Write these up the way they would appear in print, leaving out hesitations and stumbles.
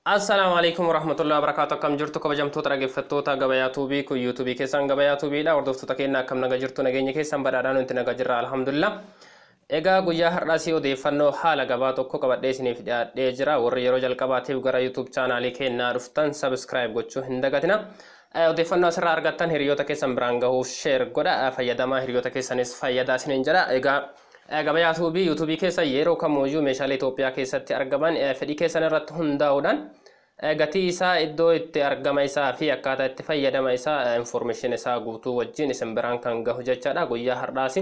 Assalamualaikum warahmatullahi wabarakatuh. Kam jirtu kabajamtoota dhaggeeffattoota gabayaa tuubii kun yuutuubii keessan gabayaa tuubiidha. Hordoftoota keenya akkam naga jirtu nageenya keessan badhaadhaan nuti naga jirra alhamdulillah. Egaa guyyaa har'aas odeeffannoo haala gabaa tokko qabadhee isiniif dhiyaadhee jira. Warri yeroo jalqabaatiif gara YouTube chaanaalii keenyaa dhuftan subscribe gochuu hin dagatina. Odeeffannoo asirraa argattan hiriyoota keessan biraan gahuuf share godha. Fayyadamaa hiriyoota keessanis fayyadaa isiniin jedha. Egaa gabayaa tuubii yuutuubii keessa yeroo kamuyyuu meeshaalee Itoophiyaa keessatti argaman fedhii keessan irratti hundaa'uudhaan gatii isaa iddoo itti argama isaa fi akkaataa itti fayyadama isaa information isaa guutuu wajjin isin biraan kan gahu jechaadha. Guyyaa har'aas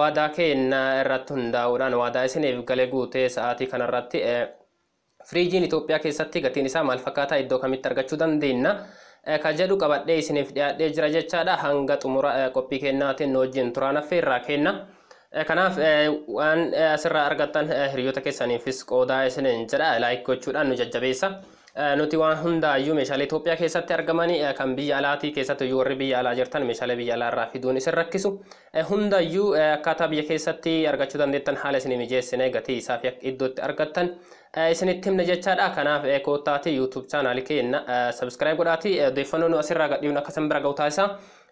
waadaa keenya irratti hundaa'uudhaan waadaa isiniif galee guutee sa'aatii kanarratti firiijiin Itoophiyaa keessatti gatiin isaa maal fakkaataa iddoo kamitti argachuu dandeenya kan jedhu qabadhee isiniif dhiyaadhee jira jechaadha. Hanga xumura qophii keenyaatiin wajjin turaan affeerraa kenna. Kanaaf waan asirraa argattan hiriyoota keessaniifis qoodaa isiniin jedha like gochuudhaan nu jajjabeessa. Nuti waan hundaayyuu meeshaalee Itoophiyaa keessatti argamanii kan biyya alaatii keessatti warri biyya alaa jirtan meeshaalee biyya alaarraa fiduun isin rakkisu. Hundaayyuu akkaataa biyya keessatti argachuu dandeettan haala isin mijeessine gatii isaa fi iddootti argattan isinitti himna jechaadha. Kanaaf koottaati YouTube chaanaalii keenya subscribe godhaati. Odeeffannoo nu asirraa gadhiifnu akka isin bira ga'u taasisa.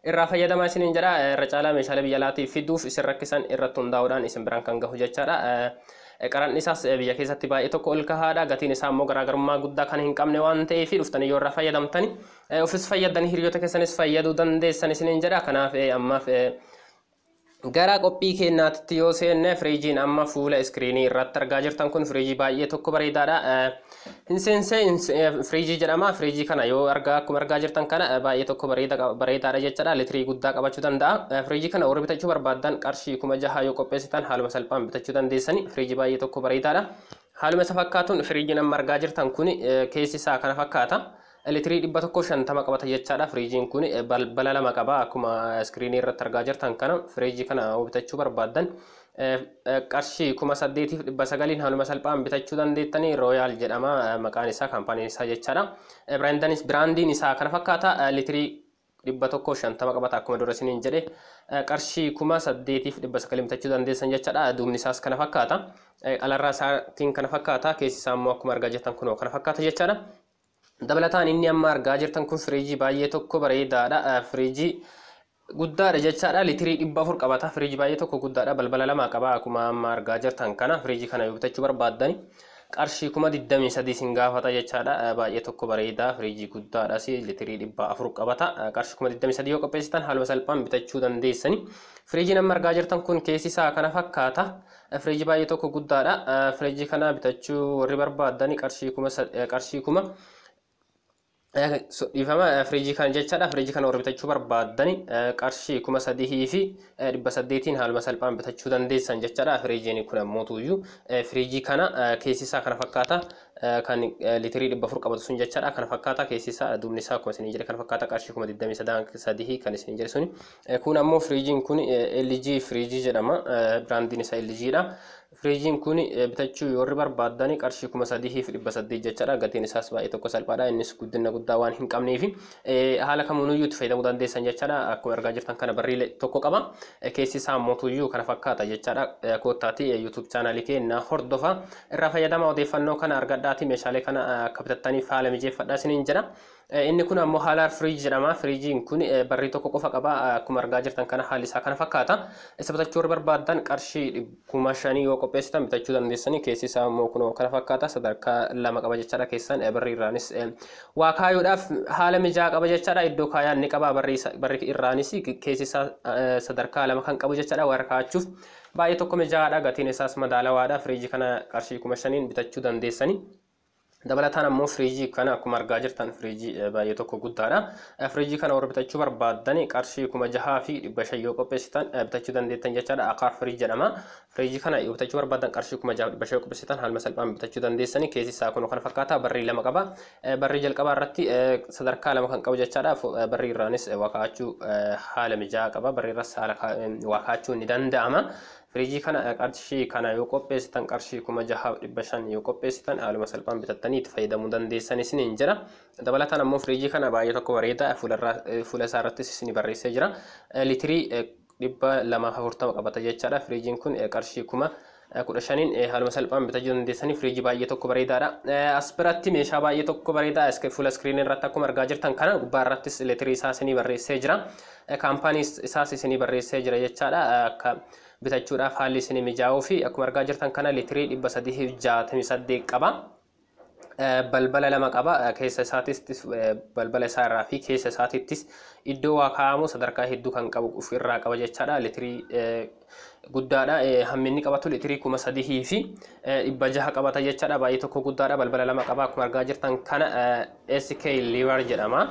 Irraa fayyadamaa isiniin jedha. Irra caalaa meeshaalee biyya alaatii fiduuf isin rakkisan irratti hundaa'uudhaan isin biraan kan gahu jechaadha. Qaran isaas biyya keessatti baay'ee tokko ol kahaadha. Gatiin isaa immoo garaagarummaa guddaa kan hin qabne waan ta'eef dhuftanii yoo irraa fayyadamtani ofis fayyadanii hiriyoota keessanis fayyaduu dandeessan isiniin jedha. Kanaaf ammaaf gara qophii keenyaatti yoo seenne firiijiin amma fuula iskiriinii irratti argaa jirtan kun firiijii baay'ee tokko bareedaadha. Hinseense firiijii jedhama. Firiijii kana yoo akkuma argaa jirtan kana baay'ee tokko bareedaadha jechaadha. Litirii guddaa qabachuu danda'a. Firiijii kana warri bitachuu barbaadan qarshii 6,000 yoo qopheessitan haaluma salphaan bitachuu dandeessani. Firiijii baay'ee tokko bareedaadha. Haaluma isa fakkaatuun firiijiin amma argaa jirtan kun keessi isaa kana fakkaata. Litirii 150 qabata jechaadha. Firiijiin kun balbala lama qaba. Akkuma iskiriinii irratti argaa jirtan kana firiijii kana bitachuu barbaadan qarshii 8,900 haaluma salphaan bitachuu dandeettanii. Royaal jedhama maqaan isaa kaampaaniin isaa jechaadha. Biraandiin isaa kana fakkaata. Litirii 150 qabata akkuma dura isiniin jedhe qarshii 8,900 bitachuu dandeessan jechaadha. Duubni isaas kana fakkaata. Alarraa isaatiin kana fakkaata. Keessi isaa immoo akkuma argaa jirtan kun kana fakkaata jechaadha. Dabalataan inni amma argaa jirtan kun firiijii baay'ee tokko bareedaadha. Firiijii guddaadha jechaadha. Litirii 400 qabata. Firiijii baay'ee tokko guddaadha. Balbala lama qaba akkuma amma argaa jirtan kana. Firiijii kana yoo bitachuu barbaaddani qarshii 23,000 sin gaafata jechaadha. Baay'ee tokko bareeda. Firiijii guddaadha. Litirii 400 qabata. Qarshii 23,000 yoo qopheessitan haaluma salphaan bitachuu dandeessani. Firiijiin amma argaa jirtan kun keessi isaa kana fakkaata. Firiijii baay'ee tokko guddaadha. Firiijii kana bitachuu warri barbaadani qarshii 10,000 ifama firiijii kana jechaadha. Firiijii kana warri bitachuu barbaadani qarshii 3,800 haaluma salphaan bitachuu dandeessan jechaadha. Firiijiin kun ammoo tuyyuu firiijii kana keessi isaa kana fakkaata. Kan litirii 400 qabatu sun jechaadha. Kana fakkaata keessi isaa duubni isaa akkuma isin jedhe kana fakkaata qarshii 23,000 kan isin jedhe suni. Kun ammoo firiijiin kun LG firiijii jedhama. Biraandiin isaa LG dha. Firiijiin kun bitachuu yoo barbaadani qarshii 3,800 jechaadha. Gatiin isaas baay'ee tokko salphaadha. Innis guddina guddaa waan hin qabneef haala kamuuyyuu itti fayyadamuu dandeessan jechaadha. Akkuma argaa jirtan kana barrii tokko qaba. Keessi isaa ammoo tuyyuu kana fakkaata jechaadha. Koottaati YouTube chaanaalii keenya hordofa. Irraa fayyadamaa odeeffannoo kana argadhaati. Meeshaalee kana akka bitattaniif haala mijeeffadhaa isiniin jedha. Inni kun ammoo haala firiijii jedhama. Firiijiin kun barrii tokko qofa qaba. Akkuma argaa jirtan kana haalli isaa kana fakkaata. Isa bitachuu warri barbaadan qarshii 5,000 yoo qopheessitan bitachuu dandeessanii. Keessi isaa ammoo kun kana fakkaata. Sadarkaa lama qaba jechaadha. Keessan barri irraanis waa kaayuudhaaf haala mijaa qaba jechaadha. Iddoo kaayaa inni qaba. Barri irraanis keessi isaa sadarkaa lama kan qabu jechaadha. Warra kaayachuuf baay'ee tokko mijaadha. Gatiin isaas madaalawaadha. Firiijii kana qarshii 5,000 bitachuu dandeessanii. Dabalataan ammoo firiijii kana akkuma argaa jirtan firiijii baay'ee tokko guddaadha. Firiijii kana warra bitachuu barbaadani qarshii 6,500 yoo qopheessitan bitachuu dandeettan jechaadha. Akaar firiijii jedhama. Firiijii kana yoo bitachuu barbaadan qarshii 6,500 yoo qopheessitan haaluma salphaan bitachuu dandeessani. Keessi isaa kun kana fakkaata. Barrii lama qaba. Barrii jalqabaa irratti sadarkaa lama kan qabu jechaadha. Barrii irraanis waa kaa'achuu haala mijaa qaba. Barrii irras haala waa kaa'achuu ni danda'ama. Firiijii kana qarshii kana yoo qopheessitan qarshii 6,500 yoo qopheessitan haaluma salphaan bitattanii itti fayyadamuu dandeessan isiniin jira. Dabalataan ammoo firiijii kana baay'ee tokko bareeda. Fuula isaa irrattis isin barreessee jira. Litirii 240 qabata jechaadha. Firiijiin kun qarshii kudha shaniin haaluma salphaan bitachuu dandeessanii firiijii baay'ee tokko bareedaadha. As biratti meeshaa baay'ee tokko bareedaa fuula iskiriinii irratti akkuma argaa jirtan kana gubbaa irrattis leetirii isaa isinii barreessee jira. Kaampaanii isaas isinii barreessee jira jechaadha. Akka bitachuudhaaf haalli isinii mijaa'uu fi akkuma argaa jirtan kana leetirii 368 qaba. Balbala lama qaba keessa isaattis balbala isaa irraa fi keessa isaattis iddoo waa kaa'amu sadarkaa hedduu kan qabu ofirraa qaba jechaadha. Leetirii guddaadha. Hamminni qabatu leetirii 3,000 fi 600 qabata jechaadha. Baay'ee tokko guddaadha. Balbala lama qaba akkuma argaa jirtan kana SK Liver jedhama.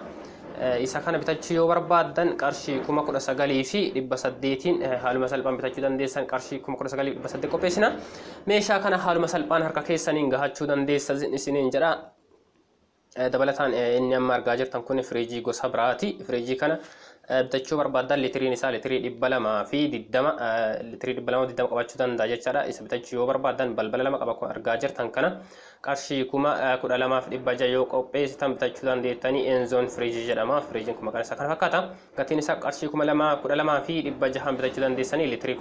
Isa kana bitachuu yoo barbaadan qarshii 19,000 fi 800tiin haaluma salphaan bitachuu dandeessan qarshii 19,800 qopheessina. Meeshaa kana haaluma salphaan harka keessaniin gahachuu dandeessan isiniin jedha. Dabalataan inni amma argaa jirtan kun firiijii gosa biraati. Firiijii kana bitachuu barbaadan leetiriin isaa leetirii 220 leetirii 220 qabachuu danda'a jechaadha. Isa bitachuu yoo barbaadan balbala lama qaba akkuma argaa jirtan kana qarshii 12,600 yoo qopheessitan bitachuu dandeettanii Enzoon firiijii jedhama. Firiijiin kun maqaan isaa kana fakkaata. Gatiin isaa qarshii 12,600 bitachuu dandeessanii leetirii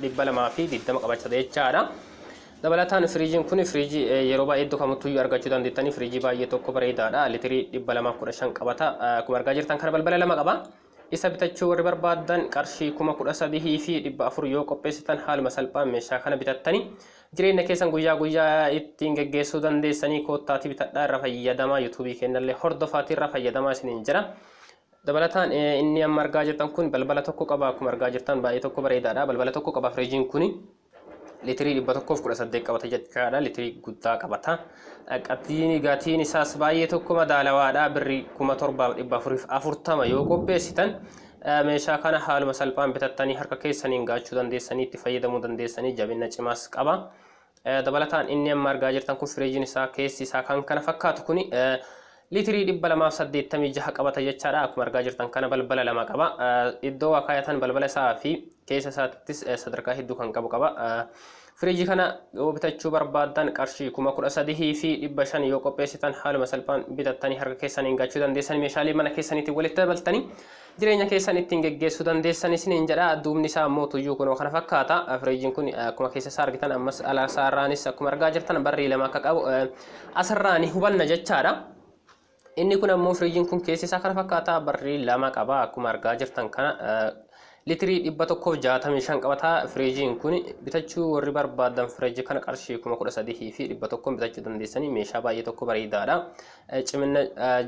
220 qabachuu jechaadha. Dabalataan firiijiin kun firiijii yeroo baay'ee iddoo kamittuu argachuu dandeettanii firiijii baay'ee tokko bareedaadha. Leetirii 215 qabata. Akkuma argaa jirtan kana balbala lama qaba. Isa bitachuu warri barbaadan qarshii 13,000 fi 400 yoo qopheessitan haaluma salphaan meeshaa kana bitattanii jireenya keessan guyyaa guyyaa ittiin geggeessuu dandeessanii koottaatii bitadhaa irra fayyadamaa yuutuubii keenyallee hordofaatii irra fayyadamaa isiniin jira. Dabalataan inni amma argaa jirtan kun balbala tokko qaba. Akkuma argaa jirtan baay'ee tokko bareedaadha. Balbala tokko qaba firiijiin kun. Leetirii 118 qabata jechaadha. Leetirii guddaa qabata. Gatiin isaas baay'ee tokko madaalawaadha. Birrii 7,440 yoo qopheessitan meeshaa kana haaluma salphaan bitattanii harka keessaniin gaachuu dandeessanii itti fayyadamuu dandeessanii jabina cimaas qaba. Dabalataan inni amma argaa jirtan kun firiijiin isaa keessi isaa kan kana fakkaatu kun leetirii 286 qabata jechaadha. Akkuma argaa jirtan kana balbala lama qaba. Iddoo waa kaayatan balbala isaa fi keessa isaattis sadarkaa hedduu kan qabu qaba. Firiijii kana yoo bitachuu barbaadan qarshii 13,000 fi 500 yoo qopheessitan haaluma salphaan bitattanii harka keessaniin gaachuu dandeessanii meeshaalee mana keessaniitiin walitti dabaltanii jireenya keessan ittiin geggeessuu dandeessan isiniin jedha. Duubni isaa immoo tuyyuu kunoo kana fakkaata. Firiijiin kun akkuma keessa isaa argitan ammas alasaarraanis akkuma argaa jirtan barrii lama akka qabu asirraani hubanna jechaadha. Inni kun ammoo firiijiin kun keessi isaa kana fakkaata. Barrii lama qaba. Akkuma argaa jirtan kana leetirii 165 qabata. Firiijiin kun bitachuu warri barbaadan firiijii kana qarshii 13,000 fi 100 bitachuu dandeessanii meeshaa baay'ee tokko bareedaadha. Cimina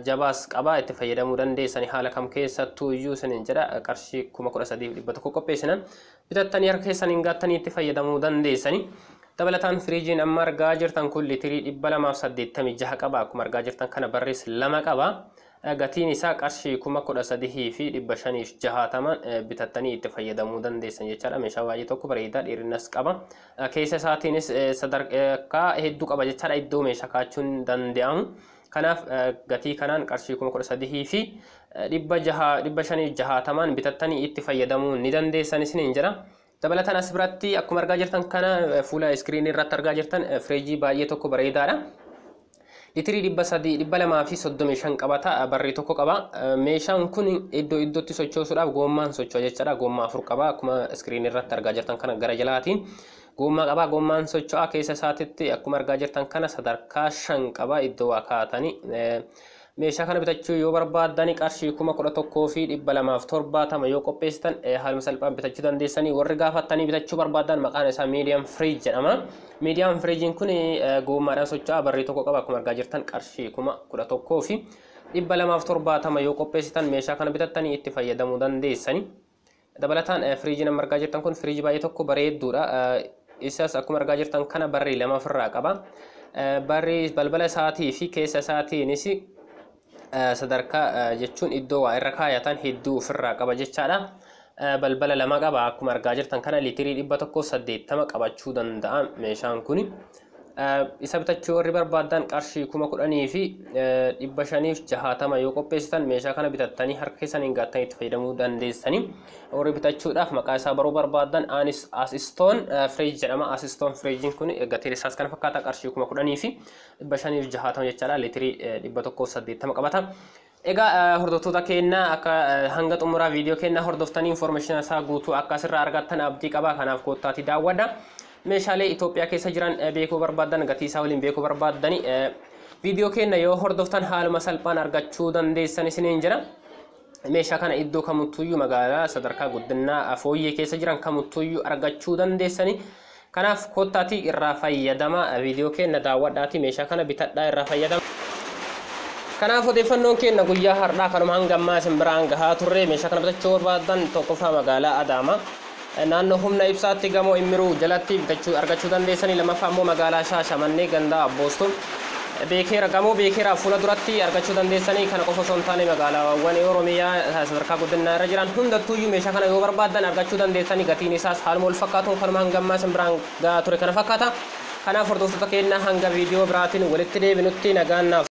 jabaas qaba. Itti fayyadamuu dandeessanii haala kam keessattuu iyyuu isiniin jedha. Qarshii 13,100 qopheessinan bitattanii harka keessaniin gaattanii itti fayyadamuu dandeessanii. Dabalataan firiijiin amma argaa jirtan kun leetirii 286 qaba. Akkuma argaa jirtan kana barrees lama qaba. Gatiin isaa qarshii 13,000 fi 560 bitattanii itti fayyadamuu dandeessan jechaadha. Meeshaa baay'ee tokko bareedaa dheerinas qaba. Keessa isaatiinis sadarkaa hedduu qaba jechaadha. Iddoo meeshaa kaachuun danda'amu. Kanaaf gatii kanaan qarshii 13,000 fi 560 bitattanii itti fayyadamuu ni dandeessan isiniin jira. Dabalataan as biratti akkuma argaa jirtan kana fuula iskiriinii irratti argaa jirtan firiijii baay'ee tokko bareedaadha. Leetirii 235 qabata. Barrii tokko qaba. Meeshaan kun iddoo iddootti sochoosuudhaaf goommaan socho'a jechaadha. Goommaa 4 qaba. Akkuma iskiriinii irratti argaa jirtan kana gara jalaatiin goommaa qaba. Goommaan socho'a keessa isaatitti akkuma argaa jirtan kana sadarkaa 5 qaba. Iddoo waa kaa'atanii meeshaa kana bitachuu yoo barbaadan qarshii 11,000 fi 270 yoo qopheessitan haaluma salphaan bitachuu dandeessanii. Warri gaafattanii bitachuu barbaadan maqaan isaa medium fridge jedhama. Medium fridgein kun goommaadhaan socho'a. Barrii tokko qaba. Akkuma argaa jirtan qarshii 11,000 fi 270 yoo qopheessitan meeshaa kana bitattanii itti fayyadamuu dandeessanii. Dabalataan firiijiin amma argaa jirtan kun firiijii baay'ee tokko bareedduudha. Isas akkuma argaa jirtan kana barrii lama ofirraa qaba. Barrii balbala isaatii fi keessa isaatiinis sadarkaa jechuun iddoo waa irra kaayatan hedduu ofirraa qaba jechaadha. Balbala lama qaba. Akkuma argaa jirtan kana leetirii 180 qabachuu danda'a meeshaan kun. Isa bitachuu warri barbaadan qarshii 10,000 fi 560 yoo qopheessitan meeshaa kana bitattanii harka keessaniin gaattanii itti fayyadamuu dandeessanii. Warri bitachuudhaaf maqaa isaa baruu barbaadan Asistoon firiij jedhama. Asistoon firiijiin kun gatiin isaas kana fakkaata. Qarshii 10,000 fi 560 jechaadha. Leetirii 180 qabata. Egaa hordoftoota keenya akka hanga xumuraa viidiyoo keenya hordoftanii information isaa guutuu akka asirraa argattan abdii qaba. Kanaaf koottaatii daawwadha. meeshaalee Itoophiyaa keessa jiran beekuu barbaadan gatii isaa waliin beekuu barbaadani viidiyoo keenya yoo hordoftan haaluma salphaan argachuu dandeessan isiniin jira. meeshaa kana iddoo kamuttuyyuu magaalaa sadarkaa guddinaa fooyyee keessa jiran kamuttuyyuu argachuu dandeessani. kanaaf kottaati irraa fayyadama viidiyoo keenya daawwadhaati meeshaa kana bitadhaa irraa fayyadama. kanaaf odeeffannoon keenya guyyaa har'aa kanuma hanga ammaa isin biraan gahaa turre meeshaa kana bitachuu barbaadan tokkoffaa magaalaa Adaamaa naannoo humna ibsaatti gamoo Immiruu jalatti bitachuu argachuu dandeessanii. lammaffaa immoo magaalaa Shaashamannee ganda Abboostuu beekera gamoo beekera fuula duratti argachuu dandeessanii. kana qofa osoo hin taane magaalaawwan Oromiyaa sadarkaa guddinaa irra jiran hundattuuyyuu meeshaa kana yoo barbaadan argachuu dandeessanii. gatiin isaas haaluma wal fakkaatuun kanuma hanga ammaa isin biraan gahaa ture kana fakkaata. kanaaf hordoftoota keenya hanga viidiyoo biraatiin walitti deebinutti nagaan naaf